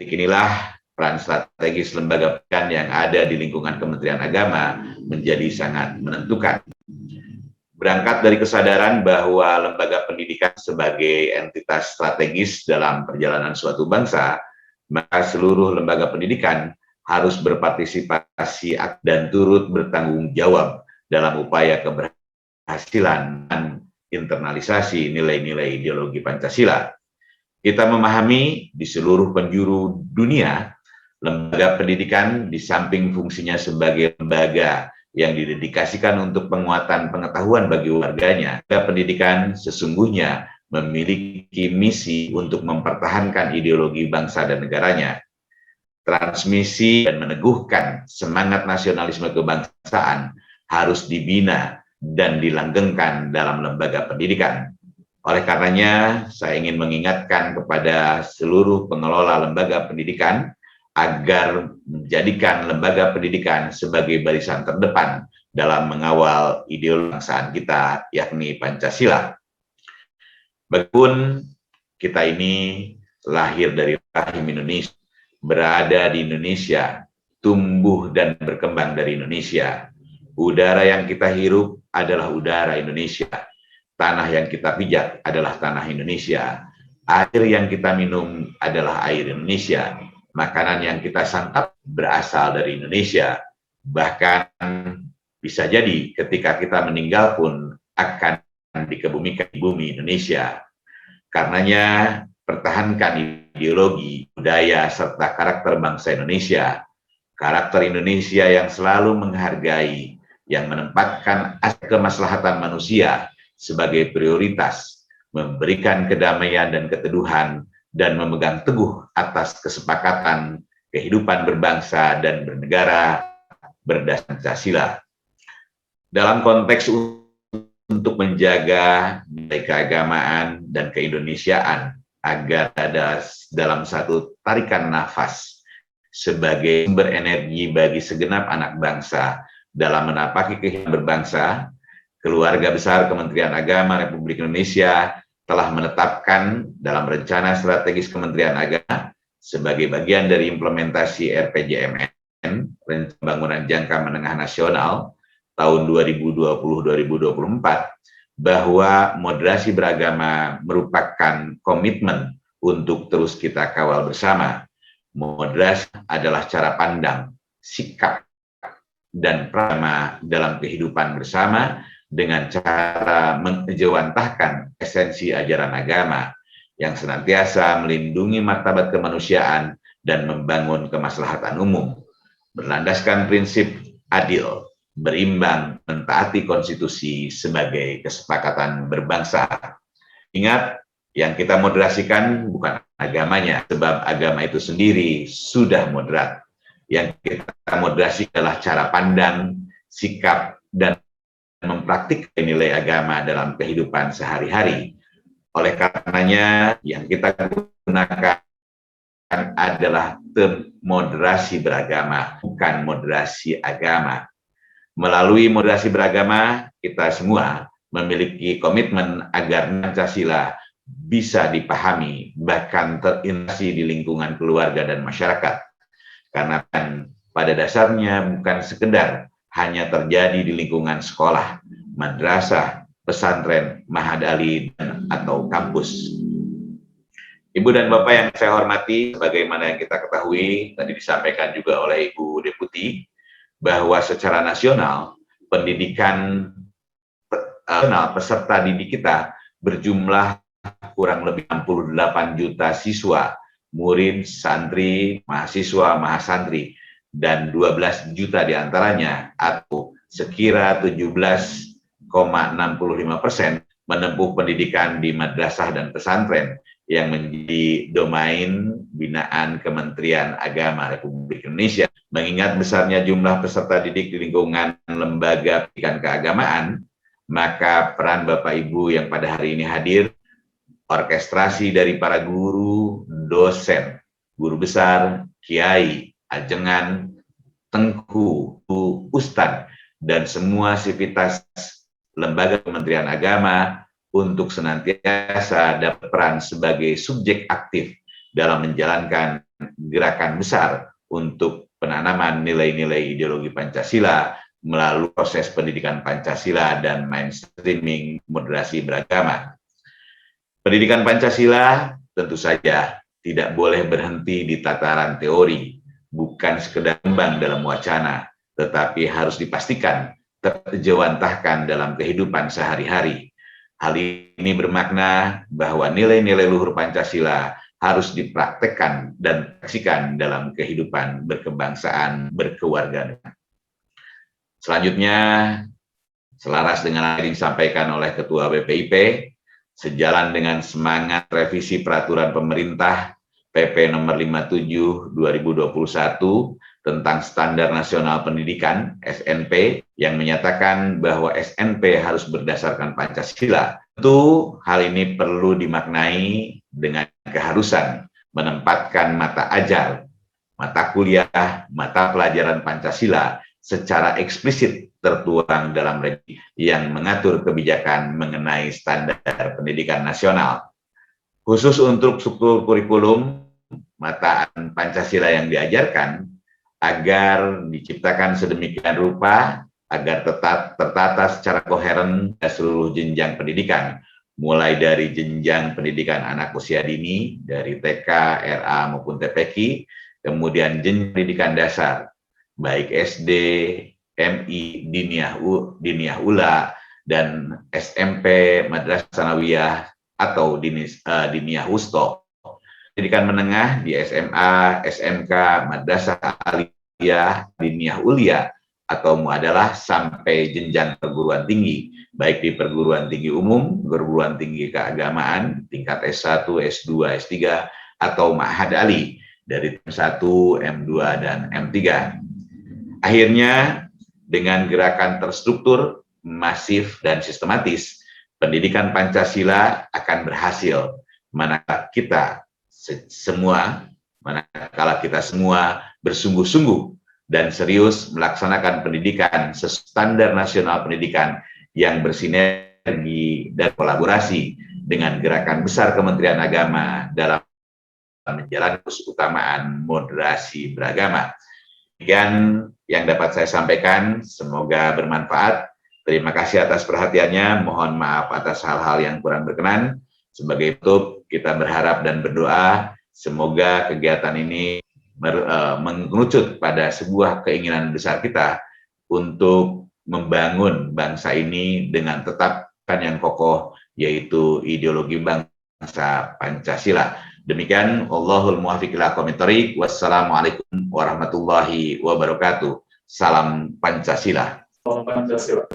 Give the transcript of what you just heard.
Inilah peran strategis lembaga pendidikan yang ada di lingkungan Kementerian Agama menjadi sangat menentukan. Berangkat dari kesadaran bahwa lembaga pendidikan sebagai entitas strategis dalam perjalanan suatu bangsa, maka seluruh lembaga pendidikan harus berpartisipasi dan turut bertanggung jawab dalam upaya keberhasilan dan internalisasi nilai-nilai ideologi Pancasila. Kita memahami di seluruh penjuru dunia, lembaga pendidikan di samping fungsinya sebagai lembaga yang didedikasikan untuk penguatan pengetahuan bagi warganya, lembaga pendidikan sesungguhnya memiliki misi untuk mempertahankan ideologi bangsa dan negaranya. Transmisi dan meneguhkan semangat nasionalisme kebangsaan harus dibina dan dilanggengkan dalam lembaga pendidikan. Oleh karenanya, saya ingin mengingatkan kepada seluruh pengelola lembaga pendidikan agar menjadikan lembaga pendidikan sebagai barisan terdepan dalam mengawal ideologi kebangsaan kita, yakni Pancasila. Bagaimanapun kita ini lahir dari rahim Indonesia, berada di Indonesia, tumbuh dan berkembang dari Indonesia. Udara yang kita hirup adalah udara Indonesia. Tanah yang kita pijak adalah tanah Indonesia. Air yang kita minum adalah air Indonesia. Makanan yang kita santap berasal dari Indonesia. Bahkan bisa jadi ketika kita meninggal pun akan dikebumikan di bumi Indonesia. Karenanya pertahankan ideologi, budaya, serta karakter bangsa Indonesia. Karakter Indonesia yang selalu menghargai, yang menempatkan aspek kemaslahatan manusia sebagai prioritas, memberikan kedamaian dan keteduhan, dan memegang teguh atas kesepakatan kehidupan berbangsa dan bernegara berdasarkan Pancasila. Dalam konteks untuk menjaga nilai keagamaan dan keindonesiaan agar ada dalam satu tarikan nafas sebagai sumber energi bagi segenap anak bangsa dalam menapaki kehidupan berbangsa, Keluarga Besar Kementerian Agama Republik Indonesia telah menetapkan dalam rencana strategis Kementerian Agama sebagai bagian dari implementasi RPJMN, Rencana Pembangunan Jangka Menengah Nasional, tahun 2020-2024, bahwa moderasi beragama merupakan komitmen untuk terus kita kawal bersama. Moderasi adalah cara pandang, sikap, dan prama dalam kehidupan bersama dengan cara mengejawantahkan esensi ajaran agama yang senantiasa melindungi martabat kemanusiaan dan membangun kemaslahatan umum, berlandaskan prinsip adil, berimbang, mentaati konstitusi sebagai kesepakatan berbangsa. Ingat, yang kita moderasikan bukan agamanya, sebab agama itu sendiri sudah moderat. Yang kita moderasi adalah cara pandang, sikap, dan mempraktikkan nilai agama dalam kehidupan sehari-hari. Oleh karenanya, yang kita gunakan adalah term moderasi beragama, bukan moderasi agama. Melalui moderasi beragama, kita semua memiliki komitmen agar Pancasila bisa dipahami, bahkan terintegrasi di lingkungan keluarga dan masyarakat. Karena pada dasarnya bukan sekedar hanya terjadi di lingkungan sekolah, madrasah, pesantren, mahadali, atau kampus. Ibu dan Bapak yang saya hormati, sebagaimana yang kita ketahui, tadi disampaikan juga oleh Ibu Deputi, bahwa secara nasional, pendidikan peserta didik kita berjumlah kurang lebih 68 juta siswa, murid, santri, mahasiswa, mahasantri, dan 12 juta diantaranya atau sekira 17,65% menempuh pendidikan di madrasah dan pesantren yang menjadi domain binaan Kementerian Agama Republik Indonesia. Mengingat besarnya jumlah peserta didik di lingkungan lembaga pendidikan keagamaan, maka peran Bapak Ibu yang pada hari ini hadir, orkestrasi dari para guru, dosen, guru besar, kiai, ajengan, tengku, ustadz, dan semua sivitas lembaga Kementerian Agama untuk senantiasa dapat peran sebagai subjek aktif dalam menjalankan gerakan besar untuk penanaman nilai-nilai ideologi Pancasila melalui proses pendidikan Pancasila dan mainstreaming moderasi beragama. Pendidikan Pancasila tentu saja tidak boleh berhenti di tataran teori, bukan sekedar kembang dalam wacana, tetapi harus dipastikan terjewantahkan dalam kehidupan sehari-hari. Hal ini bermakna bahwa nilai-nilai luhur Pancasila harus dipraktekkan dan dipraktikkan dalam kehidupan berkebangsaan, berkewarganegaraan. Selanjutnya, selaras dengan apa yang disampaikan oleh Ketua BPIP, sejalan dengan semangat revisi peraturan pemerintah PP nomor 57 2021 tentang Standar Nasional Pendidikan SNP yang menyatakan bahwa SNP harus berdasarkan Pancasila. Tentu hal ini perlu dimaknai dengan keharusan menempatkan mata ajar, mata kuliah, mata pelajaran Pancasila secara eksplisit tertuang dalam revisi yang mengatur kebijakan mengenai standar pendidikan nasional. Khusus untuk struktur kurikulum, mata Pancasila yang diajarkan agar diciptakan sedemikian rupa agar tetap tertata secara koheren pada seluruh jenjang pendidikan, mulai dari jenjang pendidikan anak usia dini, dari TK, RA maupun TPQ, kemudian jenjang pendidikan dasar, baik SD, MI, Diniyah Ula, dan SMP, Madrasah Sanawiyah, atau Diniyah Wusto. Pendidikan menengah di SMA, SMK, Madrasah Aliyah, Diniyah Ulia, atau Muadalah sampai jenjang perguruan tinggi, baik di perguruan tinggi umum, perguruan tinggi keagamaan, tingkat S1, S2, S3, atau Ma'had Ali, dari M1, M2, dan M3. Akhirnya, dengan gerakan terstruktur, masif, dan sistematis, pendidikan Pancasila akan berhasil manakala kita semua bersungguh-sungguh dan serius melaksanakan pendidikan standar nasional pendidikan yang bersinergi dan kolaborasi dengan gerakan besar Kementerian Agama dalam menjalankan keutamaan moderasi beragama. Demikian yang dapat saya sampaikan, semoga bermanfaat. Terima kasih atas perhatiannya, mohon maaf atas hal-hal yang kurang berkenan. Sebagai penutup, kita berharap dan berdoa, semoga kegiatan ini mengerucut pada sebuah keinginan besar kita untuk membangun bangsa ini dengan tetapkan yang kokoh, yaitu ideologi bangsa Pancasila. Demikian, Allahul muwaffiq ila aqwamit thoriq. Wassalamualaikum warahmatullahi wabarakatuh. Salam Pancasila. Salam Pancasila.